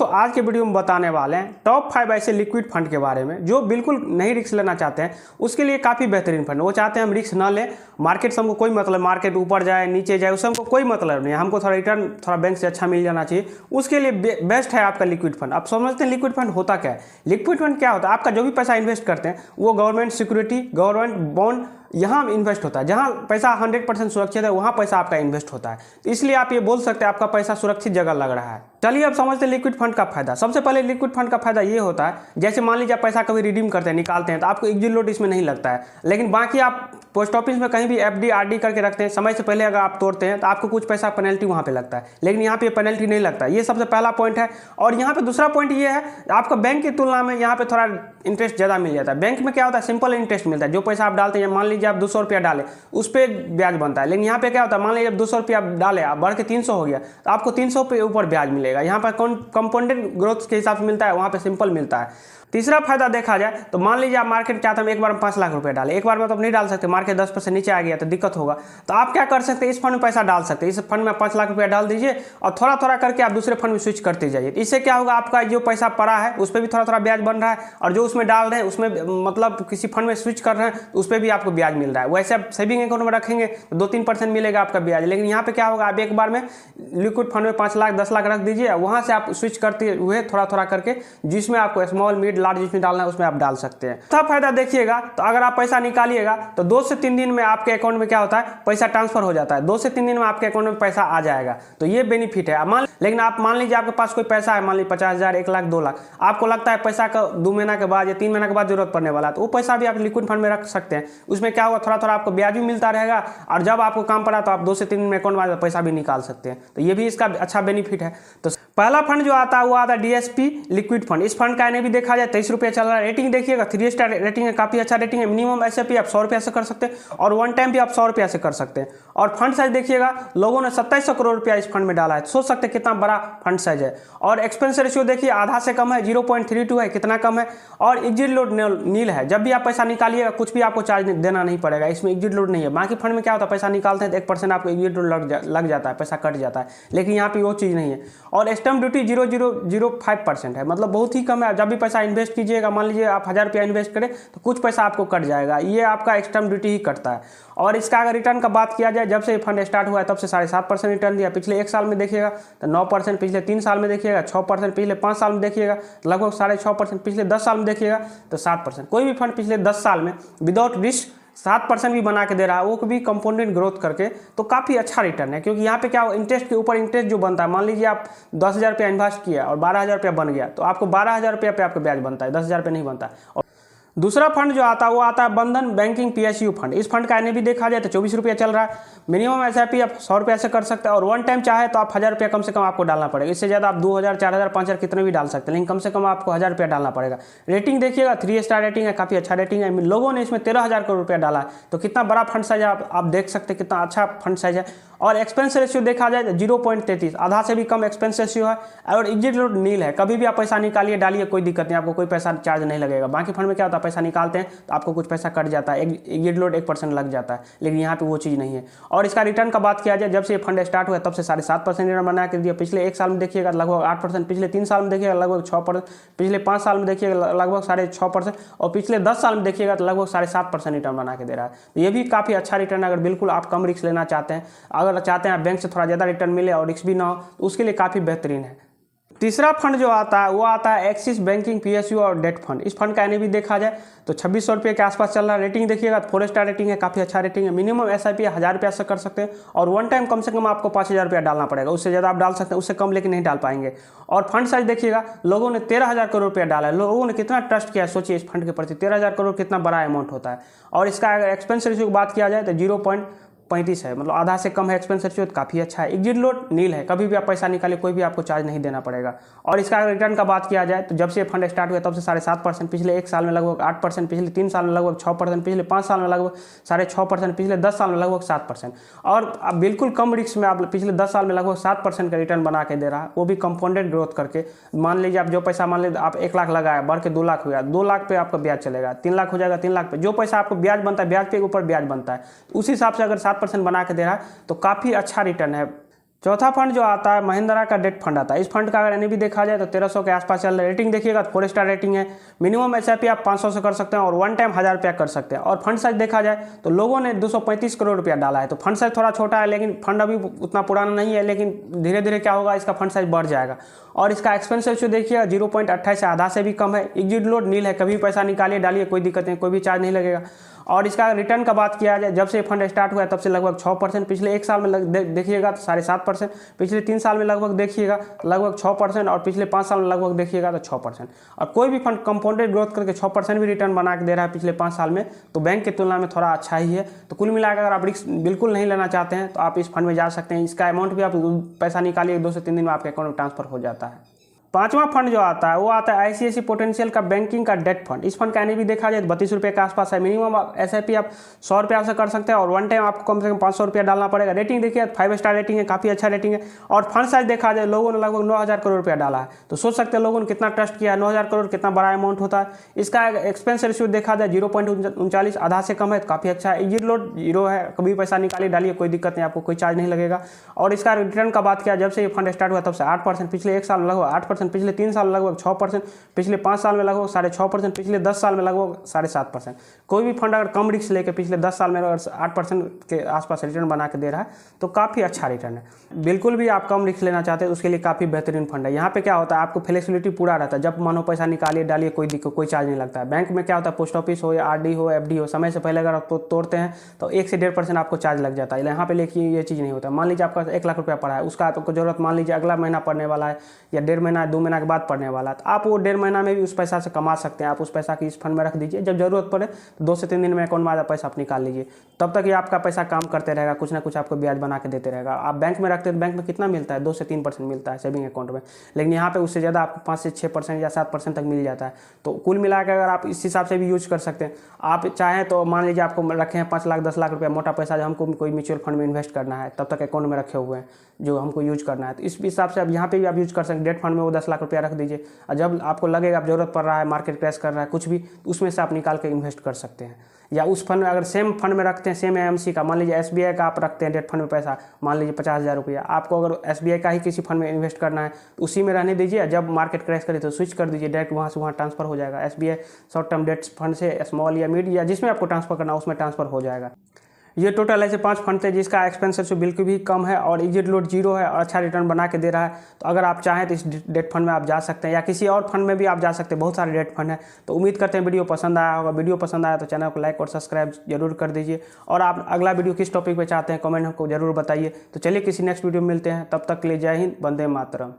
दोस्तों आज के वीडियो में बताने वाले हैं टॉप 5 ऐसे लिक्विड फंड के बारे में जो बिल्कुल नहीं रिस्क लेना चाहते हैं। उसके लिए काफ़ी बेहतरीन फंड, वो चाहते हैं हम रिस्क ना लें, मार्केट से हमको कोई मतलब, मार्केट ऊपर जाए नीचे जाए उससे हमको कोई मतलब नहीं है, हमको थोड़ा रिटर्न थोड़ा बैंक से अच्छा मिल जाना चाहिए। उसके लिए बेस्ट है आपका लिक्विड फंड। आप समझते हैं लिक्विड फंड होता क्या है? लिक्विड फंड क्या होता है? आपका जो भी पैसा इन्वेस्ट करते हैं वो गवर्नमेंट सिक्योरिटी, गवर्नमेंट बॉन्ड यहाँ इन्वेस्ट होता है। जहाँ पैसा 100% सुरक्षित है वहाँ पैसा आपका इन्वेस्ट होता है। तो इसलिए आप ये बोल सकते हैं आपका पैसा सुरक्षित जगह लग रहा है। चलिए अब समझते हैं लिक्विड फंड का फायदा। सबसे पहले लिक्विड फंड का फायदा ये होता है, जैसे मान लीजिए आप पैसा कभी रिडीम करते हैं, निकालते हैं, तो आपको एग्जिट लोड इसमें नहीं लगता है। लेकिन बाकी आप पोस्ट ऑफिस में कहीं भी एफडी आरडी करके रखते हैं, समय से पहले अगर आप तोड़ते हैं तो आपको कुछ पैसा पेनल्टी वहाँ पे लगता है, लेकिन यहाँ पे पेनल्टी नहीं लगता। ये सबसे पहला पॉइंट है। और यहाँ पे दूसरा पॉइंट ये है, आपका बैंक की तुलना में यहाँ पे थोड़ा इंटरेस्ट ज़्यादा मिल जाता है। बैंक में क्या होता है, सिंपल इंटरेस्ट मिलता है। जो पैसा आप डालते हैं, मान लीजिए आप 200 रुपया डाले, उस पर ब्याज बनता है। लेकिन यहाँ पे क्या होता है, मान लीजिए आप 200 रुपया डाले, आप बढ़ के 300 हो गया, तो आपको 300 पे ऊपर ब्याज मिलेगा। यहाँ पर कंपाउंडेड ग्रोथ के हिसाब से मिलता है, वहाँ पे सिंपल मिलता है। तीसरा फायदा देखा जाए तो मान लीजिए आप मार्केट चाहते हैं एक बार में 5 लाख रुपए डाले, एक बार में तो आप नहीं डाल सकते, मार्केट 10% नीचे आ गया तो दिक्कत होगा। तो आप क्या कर सकते हैं, इस फंड में पैसा डाल सकते हैं। इस फंड में 5 लाख रुपया डाल दीजिए और थोड़ा थोड़ा करके आप दूसरे फंड में स्विच करते जाइए। इससे क्या होगा, आपका जो पैसा पड़ा है उस पर भी थोड़ा थोड़ा ब्याज बन रहा है, और जो उसमें डाल रहे हैं उसमें मतलब किसी फंड में स्विच कर रहे हैं उस पर भी आपको ब्याज मिल रहा है। वैसे आप सेविंग अकाउंट में रखेंगे तो 2-3% मिलेगा आपका ब्याज। लेकिन यहाँ पे क्या होगा, आप एक बार में लिक्विड फंड में 5 लाख 10 लाख रख दीजिए, वहाँ से आप स्विच करते हुए थोड़ा थोड़ा करके जिसमें आपको स्मॉल मिड लार्ज जिसमें डालना है उसमें आप डाल सकते हैं। तो फायदा देखिएगा, तो अगर आप पैसा निकालिएगा तो 2 से 3 दिन में आपके अकाउंट में क्या होता है, पैसा ट्रांसफर हो जाता है। 2 से 3 दिन में आपके अकाउंट में पैसा आ जाएगा। तो ये बेनिफिट है। लेकिन आप मान लीजिए आपके पास कोई पैसा है, मान लीजिए 50,000, 1 लाख, 2 लाख, आपको लगता है पैसा का 2 महीना के बाद या 3 महीना के बाद जरूरत पड़ने वाला है, तो वो पैसा भी आप लिक्विड फंड में रख सकते हैं। उसमें क्या होगा, थोड़ा थोड़ा आपको ब्याज भी मिलता रहेगा, और जब आपको काम पड़ा तो आप 2 से 3 दिन में अकाउंट में पैसा भी निकाल सकते हैं। तो ये भी इसका अच्छा बेनिफिट है। तो पहला फंड जो आता है वो आता है डीएसपी लिक्विड फंड। इस फंड का भी देखा जाए 23 रुपये चल रहा है। रेटिंग देखिएगा 3 स्टार रेटिंग है, काफी अच्छा रेटिंग है। मिनिमम एसआईपी आप 100 रुपये से कर सकते हैं और वन टाइम भी आप 100 रुपये से कर सकते हैं। और फंड साइज देखिएगा, लोगों ने 2700 करोड़ रुपया इस फंड में डाला है। सोच सकते हैं कितना बड़ा फंड साइज है। और एक्सपेंस रेशियो देखिए, आधा से कम है, 0.32 है, कितना कम है। और एग्जिट लोड नील है। जब भी आप पैसा निकालिएगा कुछ भी आपको चार्ज देना नहीं पड़ेगा, इसमें एग्जिट लोड नहीं है। बाकी फंड में क्या होता है, पैसा निकालते हैं तो 1% आपको एग्जिट लोड लग जाता है, पैसा कट जाता है, लेकिन यहाँ पे वो चीज़ नहीं है। और स्टैम्प ड्यूटी 0.005% है, मतलब बहुत ही कम है। जब भी पैसा इन्वेस्ट कीजिएगा, मान लीजिए आप 1000 रुपया इन्वेस्ट करें तो कुछ पैसा आपको कट जाएगा, ये आपका स्टैम्प ड्यूटी ही कटता है। और इसका अगर रिटर्न का बात किया जाए, जब से फंड स्टार्ट हुआ है तब से 7.5% रिटर्न दिया। पिछले 1 साल में देखिएगा तो 9%, पिछले 3 साल में देखिएगा 6%, पिछले 5 साल में देखिएगा लगभग 6.5%, पिछले 10 साल में देखिएगा तो 7%। कोई भी फंड पिछले 10 साल में विदाउट रिस्क 7% भी बना के दे रहा है, वो भी कंपाउंडेड ग्रोथ करके, तो काफ़ी अच्छा रिटर्न है। क्योंकि यहाँ पे क्या इंटरेस्ट के ऊपर इंटरेस्ट जो बनता है, मान लीजिए आप 10,000 रुपया इन्वेस्ट किया और 12,000 रुपया बन गया, तो आपको 12,000 रुपया पे आपका ब्याज बनता है, 10,000 रुपये नहीं बनता है। दूसरा फंड जो आता है वो आता है बंधन बैंकिंग पीएसयू फंड। इस फंड का भी देखा जाए तो 24 रुपया चल रहा है। मिनिमम एसआईपी आप 100 रुपया से कर सकते हैं, और वन टाइम चाहे तो आप 1000 रुपया कम से कम आपको डालना पड़ेगा। इससे ज़्यादा आप 2000, 4000, 5000 कितने भी डाल सकते हैं, लेकिन कम से कम आपको 1000 रुपया डालना पड़ेगा। रेटिंग देखिएगा 3 स्टार रेटिंग है, काफ़ी अच्छा रेटिंग है। लोगों ने इसमें 13,000 करोड़ रुपया डाला है, तो कितना बड़ा फंड साइज है आप देख सकते हैं, कितना अच्छा फंड साइज है। और एक्सपेंस रेशियो देखा जाए तो 0.33, आधा से भी कम एक्सपेंस रेशियो है। और एग्जिट लोड नील है, कभी भी आप पैसा निकालिए डालिए कोई दिक्कत नहीं, आपको कोई पैसा चार्ज नहीं लगेगा। बाकी फंड में क्या होता है, पैसा निकालते हैं तो आपको कुछ पैसा कट जाता है, एग्जिट लोड 1% लग जाता है, लेकिन यहाँ पे वो चीज़ नहीं है। और इसका रिटर्न का बात किया जाए, जब से ये फंड स्टार्ट हुआ तब से 7.5% रिटर्न बना के दिया। पिछले 1 साल में देखिएगा लगभग 8%, पिछले 3 साल में देखिएगा लगभग 6%, पिछले 5 साल में देखिएगा लगभग 6.5%, और पिछले 10 साल में देखिएगा तो लगभग 7.5% रिटर्न बना के दे रहा है। तो ये भी काफ़ी अच्छा रिटर्न है। अगर बिल्कुल आप कम रिस्क लेना चाहते हैं, अगर चाहते हैं आप बैंक से थोड़ा ज़्यादा रिटर्न मिले और रिस्क भी ना हो, तो उसके लिए काफ़ी बेहतरीन है। तीसरा फंड जो आता है वो आता है एक्सिस बैंकिंग पीएसयू और डेट फंड। इस फंड का भी देखा जाए तो 2600 रुपये के आसपास चल रहा है। रेटिंग देखिएगा 4 स्टार रेटिंग है, काफ़ी अच्छा रेटिंग है। मिनिमम एसआईपी 1000 रुपया से कर सकते हैं, और वन टाइम कम से कम आपको 5000 रुपया डालना पड़ेगा। उससे ज़्यादा आप डाल सकते हैं, उससे कम लेकिन नहीं डाल पाएंगे। और फंड साइज देखिएगा, लोगों ने 13,000 करोड़ रुपया डाला है। लोगों ने कितना ट्रस्ट किया है, सोचिए इस फंड के प्रति। 13,000 करोड़ कितना बड़ा अमाउंट होता है। और इसका अगर एक्सपेंस रेशियो की बात किया जाए तो 0.35 है, मतलब आधा से कम है एक्सपेंस रेशियो, तो काफ़ी अच्छा है। एग्जिट लोड नील है, कभी भी आप पैसा निकाले कोई भी आपको चार्ज नहीं देना पड़ेगा। और इसका रिटर्न का बात किया जाए तो जब से फंड स्टार्ट हुआ तब से 7.5%, पिछले 1 साल में लगभग 8%, पिछले 3 साल में लगभग 6%, पिछले 5 साल में लगभग 6.5%, पिछले 10 साल में लगभग 7%। और अब बिल्कुल कम रिस्क में आप पिछले 10 साल में लगभग 7% का रिटर्न बना के दे रहा है, वो भी कंपाउंडेड ग्रोथ करके। मान लीजिए आप जो पैसा, मान लीजिए आप 1 लाख लगाया, बढ़ के 2 लाख हुआ, 2 लाख पे आपका ब्याज चलेगा, 3 लाख हो जाएगा, 3 लाख पे जो पैसा आपको ब्याज बनता है, ब्याज पे ऊपर ब्याज बनता है, उस हिसाब से अगर 7% बना के दे रहा है तो काफ़ी अच्छा रिटर्न है। चौथा फंड जो आता है महिंद्रा का डेट फंड आता है। इस फंड का अगर एनएवी देखा जाए तो 1300 के आसपास चल रहा है। रेटिंग देखिएगा तो 4 स्टार रेटिंग है। मिनिमम एसआईपी आप 500 से कर सकते हैं और वन टाइम 1000 रुपया कर सकते हैं। और फंड साइज देखा जाए तो लोगों ने 235 करोड़ रुपया डाला है, तो फंड साइज थोड़ा छोटा है, लेकिन फंड अभी उतना पुराना नहीं है, लेकिन धीरे धीरे क्या होगा, इसका फंड साइज बढ़ जाएगा। और इसका एक्सपेंस रेशियो देखिए 0.28 से आधा से भी कम है। एग्जिट लोड नील है, कभी पैसा निकालिए डालिए, कोई दिक्कत नहीं, कोई भी चार्ज नहीं लगेगा। और इसका रिटर्न का बात किया जाए, जब से फंड स्टार्ट हुआ है तब से लगभग 6%, पिछले 1 साल में देखिएगा तो 7.5%, पिछले 3 साल में लगभग देखिएगा लगभग 6%, और पिछले 5 साल में लगभग देखिएगा तो 6%। और कोई भी फंड कंपाउंडेड ग्रोथ करके 6% भी रिटर्न बना के दे रहा है पिछले 5 साल में, तो बैंक की तुलना में थोड़ा अच्छा ही है। तो कुल मिलाकर अगर आप रिस्क बिल्कुल नहीं लेना चाहते हैं तो आप इस फंड में जा सकते हैं। इसका अमाउंट भी आप पैसा निकालिए 2 से 3 दिन में आपके अकाउंट में ट्रांसफर हो जाता है। पांचवा फंड जो आता है वो आता है आईसीआईसी पोटेंशियल का बैंकिंग का डेट फंड। इस फंड का एनएवी देखा जाए तो 32 रुपये के आसपास है। मिनिमम एसआईपी आप 100 रुपया से कर सकते हैं और वन टाइम आपको कम से कम 500 रुपया डालना पड़ेगा। रेटिंग देखिए 5 स्टार रेटिंग है, काफ़ी अच्छा रेटिंग है। और फंड साइज देखा जाए लोगों ने लगभग 9000 करोड़ रुपया डाला है, तो सोच सकते हैं लोगों ने कितना ट्रस्ट किया है। 9000 करोड़ कितना बड़ा अमाउंट होता है। इसका एक्सपेंस रेशियो देखा जाए 0.39, आधा से कम है, तो काफ़ी अच्छा है। एग्जिट लोड 0 है, कभी पैसा निकालिए डालिए, कोई दिक्कत नहीं, आपको कोई चार्ज नहीं लगेगा। और इसका रिटर्न का बात किया, जब से ये फंड स्टार्ट हुआ तब से 8%, पिछले 1 साल में लगभग 8%, पिछले 3 साल लगभग 6%, पिछले 5 साल में लगभग 6.5%, पिछले 10 साल में लगभग 7.5%। कोई भी फंड अगर कम रिस्क लेके पिछले 10 साल में अगर 8% के आसपास रिटर्न बना के दे रहा है तो काफ़ी अच्छा रिटर्न है। बिल्कुल भी आप कम रिस्क लेना चाहते हैं उसके लिए काफ़ी बेहतरीन फंड है। यहाँ पे क्या होता है, आपको फ्लेक्सिबिलिटी पूरा रहता है। जब मानो पैसा निकालिए डालिए, कोई दिक्कत, कोई चार्ज नहीं लगता है। बैंक में क्या होता है, पोस्ट ऑफिस हो या आरडी हो, एफडी हो, समय से पहले अगर आप तोड़ते हैं तो 1 से 1.5% आपको चार्ज लग जाता है। यहाँ पे लेकिन ये चीज़ नहीं होता। मान लीजिए आपका 1 लाख रुपया पड़ा है, उसका आपको जरूरत मान लीजिए अगला महीना पड़ने वाला है या 1.5 महीना 2 महीना के बाद पड़ने वाला है, तो आप वो 1.5 महीना में भी उस पैसा से कमा सकते हैं। आप उस पैसा की इस फंड में रख दीजिए, जब जरूरत पड़े तो 2 से 3 दिन में अकाउंट में आधा पैसा आप निकाल लीजिए। तब तक ये आपका पैसा काम करते रहेगा, कुछ ना कुछ आपको ब्याज बना के देते रहेगा। आप बैंक में रखते हैं, बैंक में कितना मिलता है, 2 से 3% मिलता है सेविंग अकाउंट में, लेकिन यहाँ पे उससे ज़्यादा आपको 5 से 6% या 7% तक मिल जाता है। तो कुल मिलाकर अगर आप इस हिसाब से भी यूज कर सकते हैं। आप चाहें तो मान लीजिए आपको रखे हैं 5 लाख 10 लाख रुपया मोटा पैसा, जो हमको कोई म्यूचुअल फंड में इन्वेस्ट करना है, तब तक अकाउंट में रखे हुए हैं जो हमको यूज करना है, तो इस हिसाब से अब यहाँ पे भी आप यूज कर सकते हैं। डेट फंड में वो 10 लाख रुपया रख दीजिए, और जब आपको लगेगा आप जरूरत पड़ रहा है, मार्केट क्रैश कर रहा है, कुछ भी, उसमें से आप निकाल के इन्वेस्ट कर सकते हैं। या उस फंड में अगर सेम फंड में रखते हैं, सेम एएमसी का, मान लीजिए एसबीआई का आप रखते हैं डेट फंड में पैसा, मान लीजिए 50,000 रुपया, आपको अगर एसबीआई का ही किसी फंड में इन्वेस्ट करना है तो उसी में रहने दीजिए। जब मार्केट क्रैश करे तो स्विच कर दीजिए, डायरेक्ट वहाँ से वहाँ ट्रांसफर हो जाएगा। SBI short term debt fund से स्मॉल या मिड या जिसमें आपको ट्रांसफर करना उसमें ट्रांसफर हो जाएगा। ये टोटल ऐसे 5 फंड थे जिसका एक्सपेंस रेशियो बिल्कुल भी कम है और एग्जिट लोड 0 है और अच्छा रिटर्न बना के दे रहा है। तो अगर आप चाहें तो इस डेट फंड में आप जा सकते हैं या किसी और फंड में भी आप जा सकते हैं। बहुत सारे डेट फंड है। तो उम्मीद करते हैं वीडियो पसंद आया होगा। वीडियो पसंद आया तो चैनल को लाइक और सब्सक्राइब जरूर कर दीजिए। और आप अगला वीडियो किस टॉपिक पर चाहते हैं कमेंट हमको जरूर बताइए। तो चलिए किसी नेक्स्ट वीडियो में मिलते हैं, तब तक के लिए जय हिंद, वंदे मातरम।